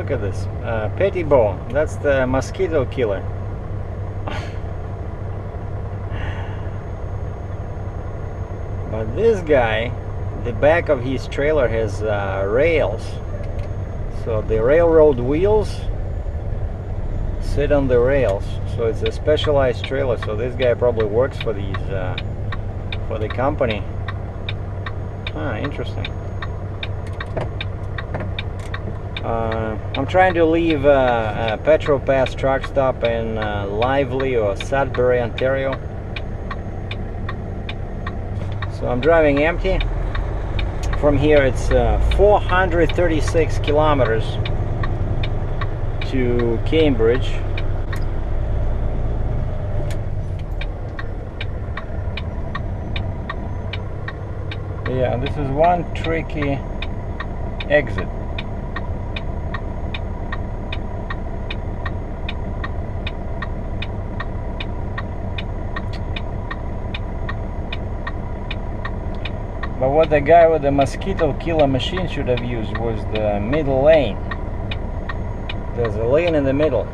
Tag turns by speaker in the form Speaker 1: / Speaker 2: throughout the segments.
Speaker 1: Look at this. Petit ball. That's the mosquito killer. But this guy, the back of his trailer has rails. So the railroad wheels sit on the rails. So it's a specialized trailer. So this guy probably works for these, for the company. Ah, interesting. I'm trying to leave a Petro Pass truck stop in Lively or Sudbury, Ontario. So I'm driving empty. From here it's 436 kilometers to Cambridge. Yeah, this is one tricky exit. But what the guy with the mosquito killer machine should have used was the middle lane. There's a lane in the middle.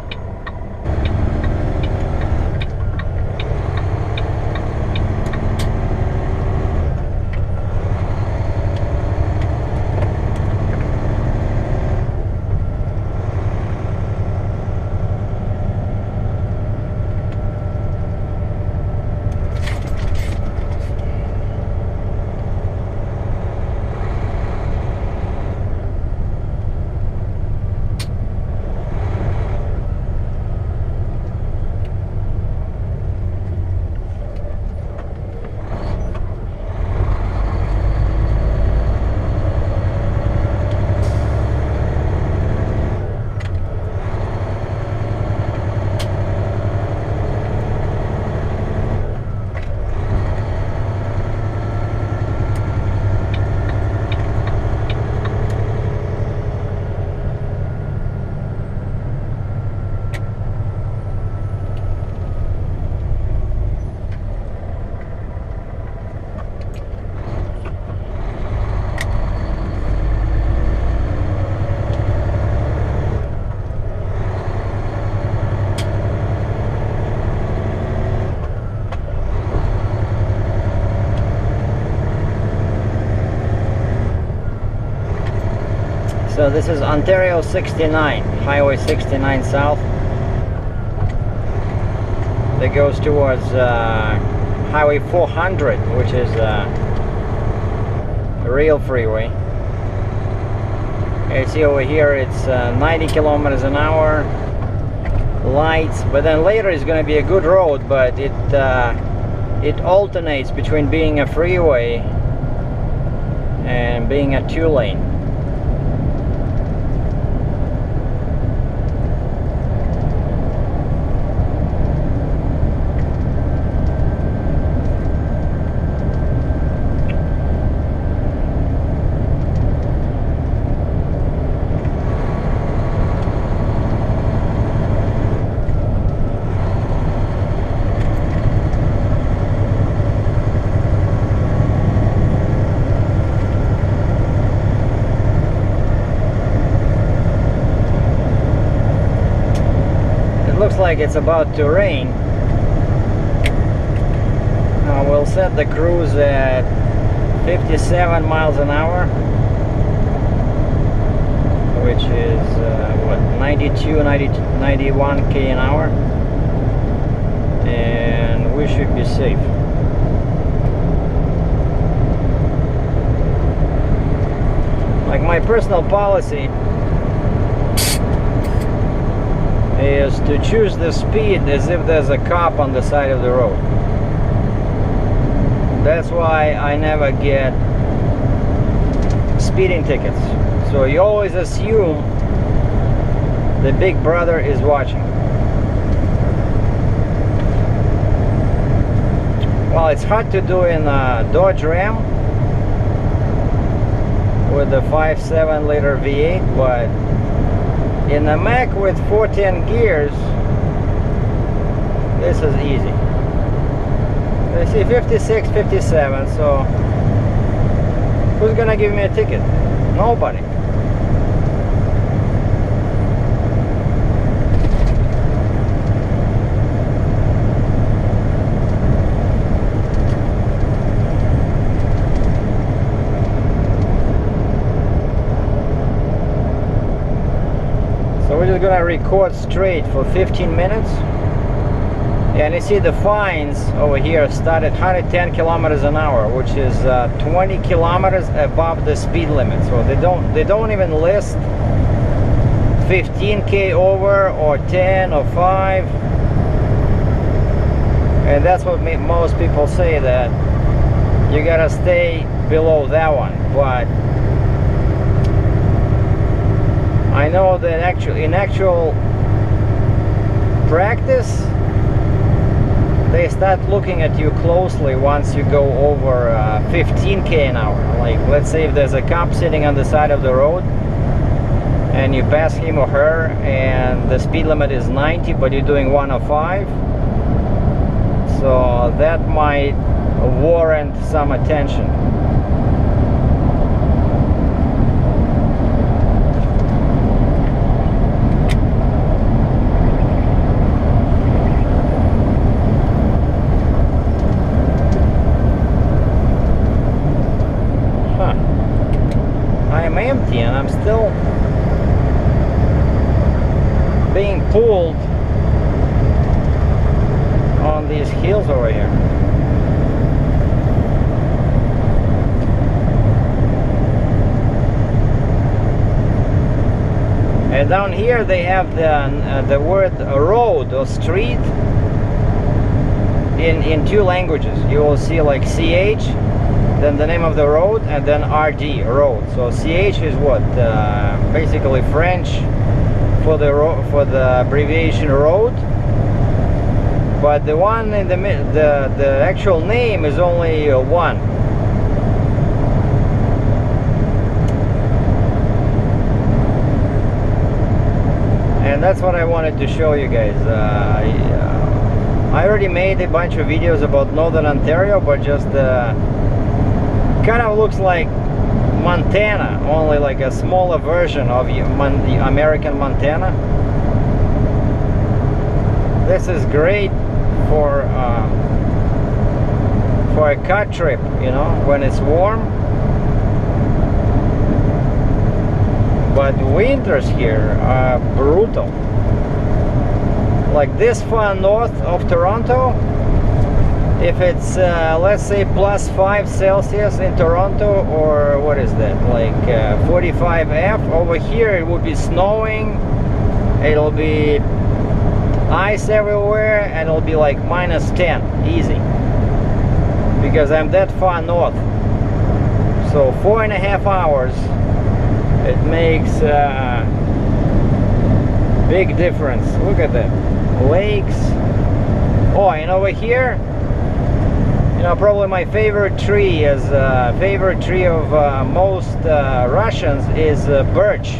Speaker 1: So this is Ontario 69, Highway 69 South. That goes towards Highway 400, which is a real freeway. You see over here it's 90 kilometers an hour, lights, but then later it's going to be a good road, but it alternates between being a freeway and being a two-lane. Like it's about to rain. We'll set the cruise at 57 miles an hour, which is what, 92, 91 k an hour, and we should be safe. Like my personal policy is to choose the speed as if there's a cop on the side of the road. That's why I never get speeding tickets. So you always assume the big brother is watching. Well, it's hard to do in a Dodge Ram with the 5.7 liter V8, but in a Mac with 410 gears, this is easy. I see 56, 57, so who's gonna give me a ticket? Nobody. just gonna record straight for 15 minutes. And you see the fines over here start at 110 kilometers an hour, which is 20 kilometers above the speed limit. So they don't even list 15k over or 10 or 5. And that's what most people say, that you gotta stay below that one. But I know that in actual practice, they start looking at you closely once you go over 15k an hour. Like, let's say if there's a cop sitting on the side of the road and you pass him or her and the speed limit is 90 but you're doing 105, so that might warrant some attention. Empty, and I'm still being pulled on these hills over here. And down here they have the word road or street in two languages. You will see like CH, then the name of the road, and then RD, road. So CH is what? Basically French for the abbreviation road. But the one in the actual name is only one. And that's what I wanted to show you guys. I already made a bunch of videos about Northern Ontario, but just kind of looks like Montana, only like a smaller version of the American Montana. This is great for a cut trip, you know, when it's warm. But winters here are brutal. Like this far north of Toronto, if it's let's say +5 Celsius in Toronto, or what is that, like 45 F, over here it would be snowing, it'll be ice everywhere, and it'll be like -10 easy, because I'm that far north. So 4.5 hours, it makes a big difference. Look at that, lakes. Oh, and over here, you know, probably my favorite tree is favorite tree of most Russians is birch,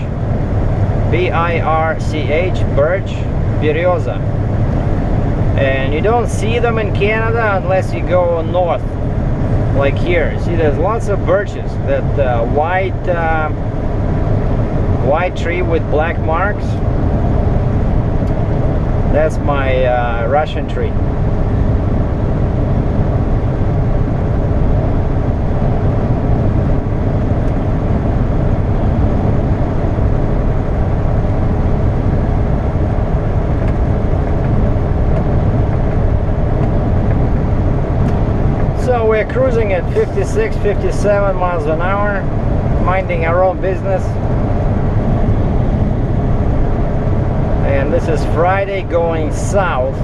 Speaker 1: B-I-R-C-H, birch, bereza. And you don't see them in Canada unless you go north, like here. See, there's lots of birches. That white tree with black marks, that's my Russian tree. So we're cruising at 56, 57 miles an hour, minding our own business. And this is Friday going south.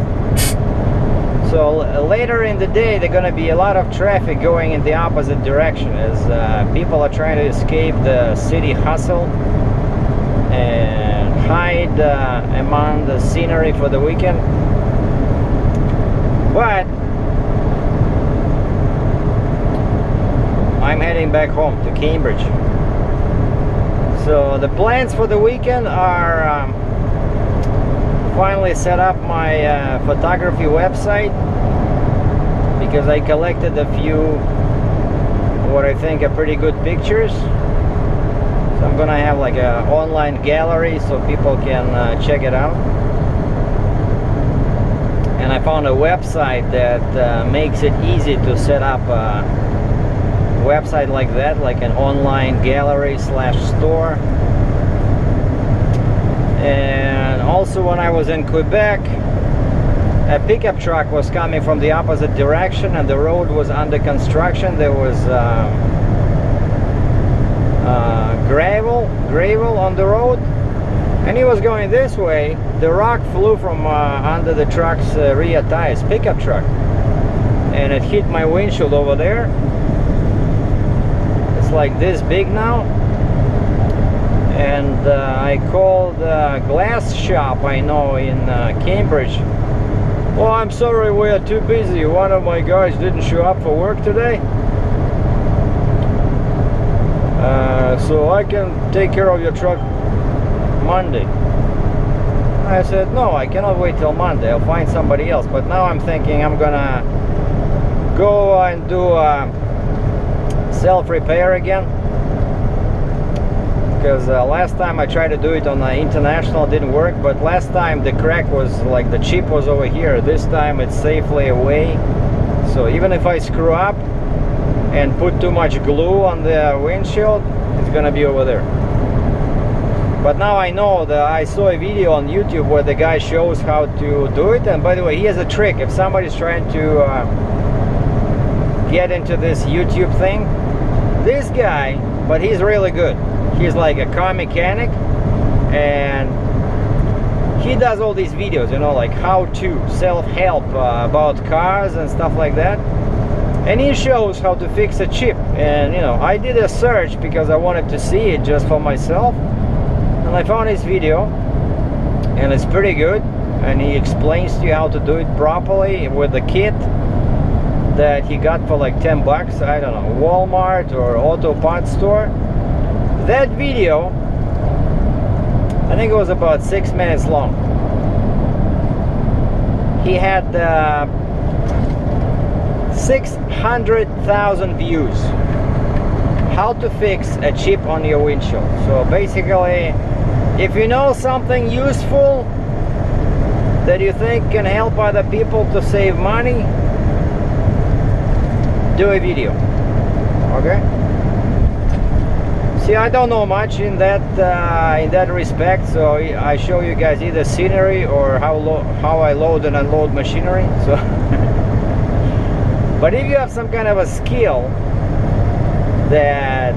Speaker 1: So later in the day, there's going to be a lot of traffic going in the opposite direction, as people are trying to escape the city hustle and hide among the scenery for the weekend. But I'm heading back home to Cambridge. So the plans for the weekend are finally set up my photography website, because I collected a few what I think are pretty good pictures. So I'm gonna have like an online gallery so people can check it out. And I found a website that makes it easy to set up a website like that, like an online gallery / store. And Also, when I was in Quebec, a pickup truck was coming from the opposite direction and the road was under construction. There was gravel on the road, and he was going this way. The rock flew from under the truck's rear tires, pickup truck, and it hit my windshield over there. It's like this big now. And I called a glass shop I know in Cambridge. Oh, I'm sorry, we are too busy. One of my guys didn't show up for work today. So I can take care of your truck Monday. I said, no, I cannot wait till Monday. I'll find somebody else. But now I'm thinking I'm gonna go and do self-repair again. Because last time I tried to do it on the international, it didn't work. But last time the crack was like the chip was over here. This time it's safely away. So even if I screw up and put too much glue on the windshield, it's gonna be over there. But now I know that I saw a video on YouTube where the guy shows how to do it. And by the way, he has a trick. If somebody's trying to get into this YouTube thing, this guy, but he's really good. He's like a car mechanic, and he does all these videos, you know, like how to self-help about cars and stuff like that. And he shows how to fix a chip. And you know, I did a search because I wanted to see it just for myself, and I found his video, and it's pretty good. And he explains to you how to do it properly with the kit that he got for like 10 bucks, I don't know, Walmart or auto parts store. That video, I think it was about 6 minutes long. He had 600,000 views. How to fix a chip on your windshield. So basically, if you know something useful that you think can help other people to save money, do a video. Okay? See, I don't know much in that respect, so I show you guys either scenery or how I load and unload machinery. So, but if you have some kind of a skill that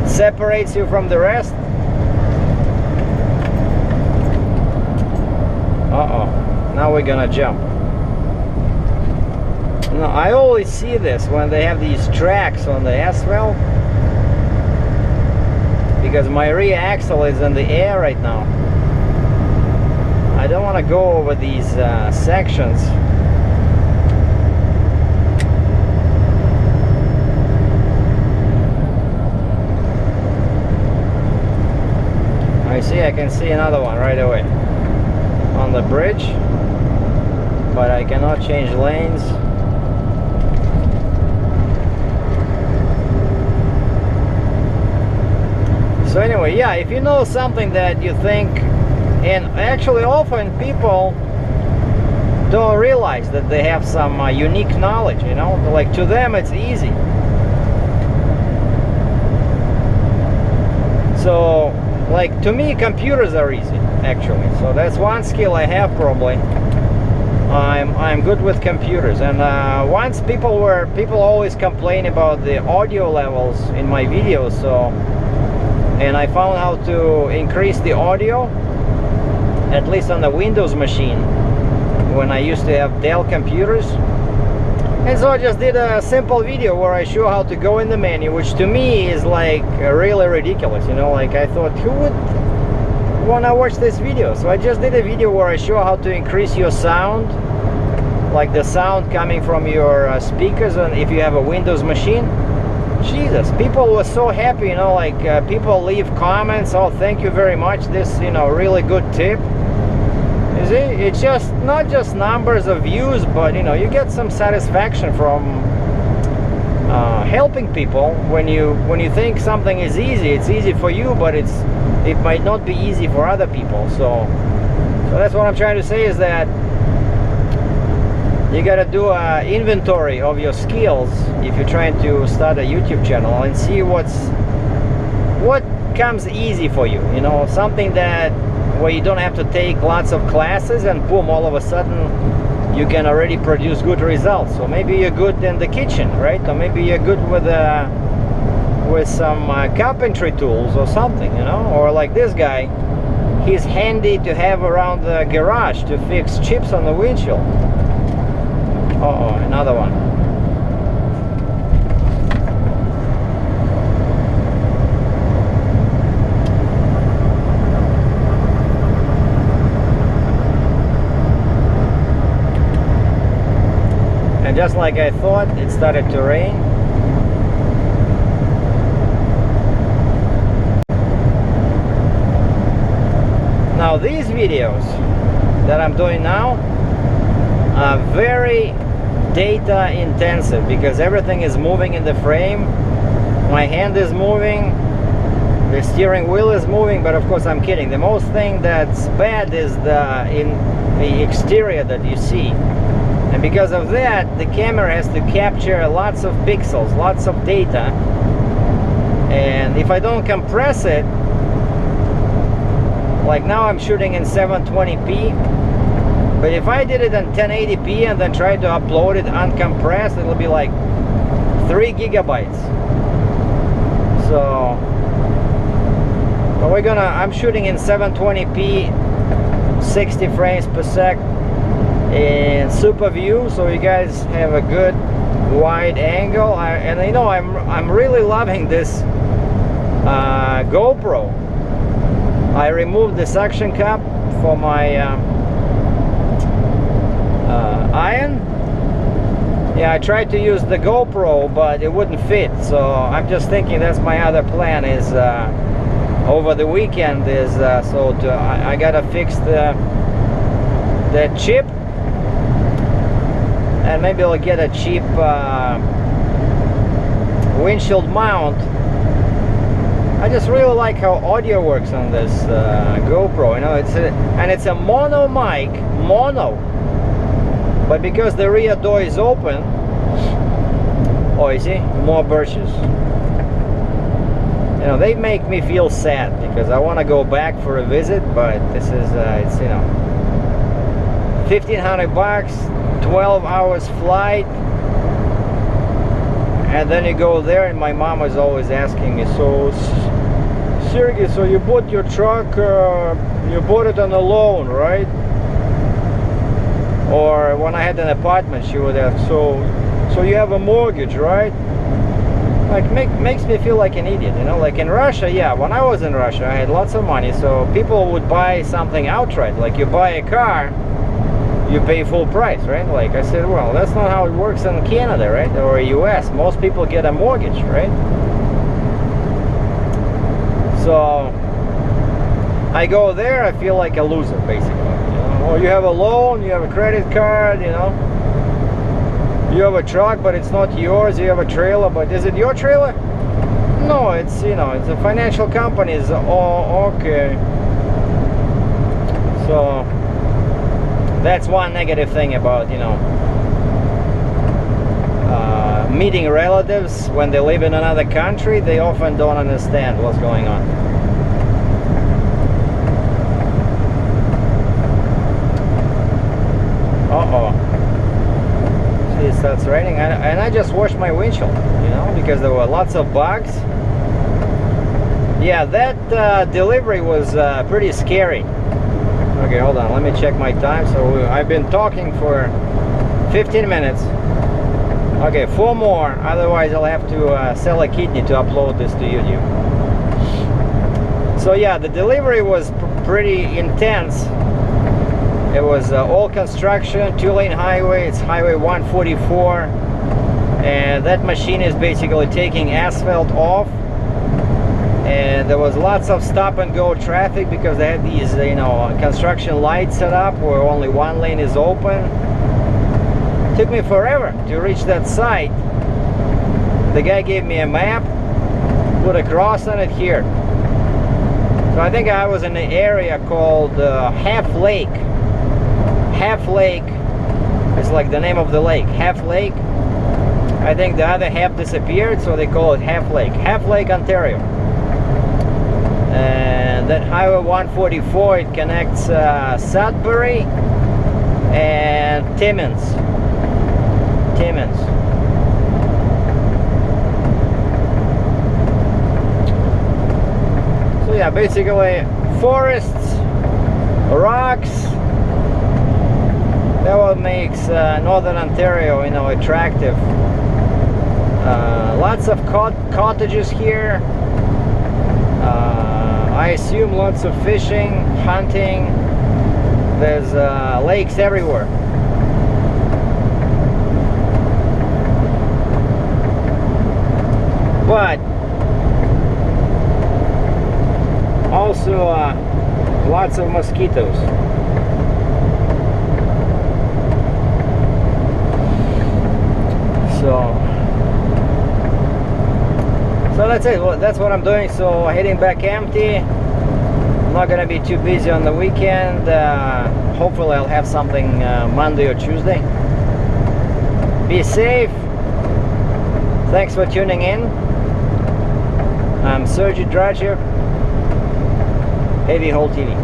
Speaker 1: separates you from the rest, now we're gonna jump. No, I always see this when they have these tracks on the asphalt, because my rear axle is in the air right now. I don't want to go over these sections. I see, I can see another one right away on the bridge, but I cannot change lanes. So anyway, yeah, if you know something that you think, and actually often people don't realize that they have some unique knowledge, you know, like to them it's easy. So like to me computers are easy actually, so that's one skill I have probably. I'm good with computers. And once people always complain about the audio levels in my videos, so and I found how to increase the audio, at least on the Windows machine, when I used to have Dell computers. And so I just did a simple video where I show how to go in the menu, which to me is like really ridiculous, you know, like I thought, who would want to watch this video? So I just did a video where I show how to increase your sound, like the sound coming from your speakers, and if you have a Windows machine. Jesus, people were so happy, you know, like people leave comments, oh thank you very much, this, you know, really good tip. You see, it's just not just numbers of views, but you know, you get some satisfaction from helping people. When you think something is easy, it's easy for you, but it might not be easy for other people. So that's what I'm trying to say, is that you gotta do an inventory of your skills if you're trying to start a YouTube channel, and see what comes easy for you, you know, something that where you don't have to take lots of classes and boom, all of a sudden you can already produce good results. So maybe you're good in the kitchen, right? Or maybe you're good with some carpentry tools or something, you know? Or like this guy, he's handy to have around the garage to fix chips on the windshield. Uh-oh, another one. And just like I thought, it started to rain. Now these videos that I'm doing now are very data intensive because everything is moving in the frame. My hand is moving, the steering wheel is moving, but of course I'm kidding. The most thing that's bad is the exterior that you see. And because of that, the camera has to capture lots of pixels, lots of data. And if I don't compress it, like now I'm shooting in 720p, but if I did it in 1080p and then tried to upload it uncompressed, it'll be like 3 gigabytes. So, but I'm shooting in 720p, 60 frames per sec in super view, so you guys have a good wide angle. And you know, I'm really loving this GoPro. I removed the suction cup for my iron. Yeah, I tried to use the GoPro, but it wouldn't fit. So I'm just thinking that's my other plan is over the weekend is I gotta fix the chip, and maybe I'll get a cheap windshield mount. I just really like how audio works on this GoPro. You know, it's a mono mic, but because the rear door is open, oh, you see, more birches. You know, they make me feel sad because I want to go back for a visit, but this is it's, you know, $1,500, 12 hours flight. And then you go there, and my mom was always asking me, so Sergei, so you bought your truck, you bought it on a loan, right? Or when I had an apartment, she would ask, so you have a mortgage, right? Like, makes me feel like an idiot, you know? Like in Russia, yeah, when I was in Russia, I had lots of money, so people would buy something outright. Like you buy a car, you pay full price, right? Like I said, well, that's not how it works in Canada, right? Or US. Most people get a mortgage, right? So I go there, I feel like a loser, basically. You know? Or you have a loan, you have a credit card, you know. You have a truck, but it's not yours. You have a trailer, but is it your trailer? No, it's, you know, it's a financial company's. Oh, okay. So that's one negative thing about, you know, meeting relatives when they live in another country. They often don't understand what's going on. Uh-oh. See, it starts raining, and I just washed my windshield, you know, because there were lots of bugs. Yeah, that delivery was pretty scary. Okay, hold on, let me check my time. So I've been talking for 15 minutes. Okay, 4 more, otherwise I'll have to sell a kidney to upload this to YouTube. So yeah, the delivery was pretty intense. It was all construction, 2-lane highway, it's Highway 144. And that machine is basically taking asphalt off. And there was lots of stop and go traffic because they had these, you know, construction lights set up where only one lane is open. It took me forever to reach that site. The guy gave me a map, put a cross on it here. So I think I was in an area called Half Lake. Half Lake is like the name of the lake. Half Lake. I think the other half disappeared, so they call it Half Lake. Half Lake, Ontario. And and that Highway 144, it connects Sudbury and Timmins. So yeah, basically forests, rocks, that what makes Northern Ontario, you know, attractive. Lots of cottages here. I assume lots of fishing, hunting. There's lakes everywhere. But also lots of mosquitoes. So that's it. Well, that's what I'm doing. So heading back empty. I'm not gonna be too busy on the weekend. Hopefully I'll have something Monday or Tuesday. Be safe. Thanks for tuning in. I'm Sergei DRATCHEV, Heavy Haul TV.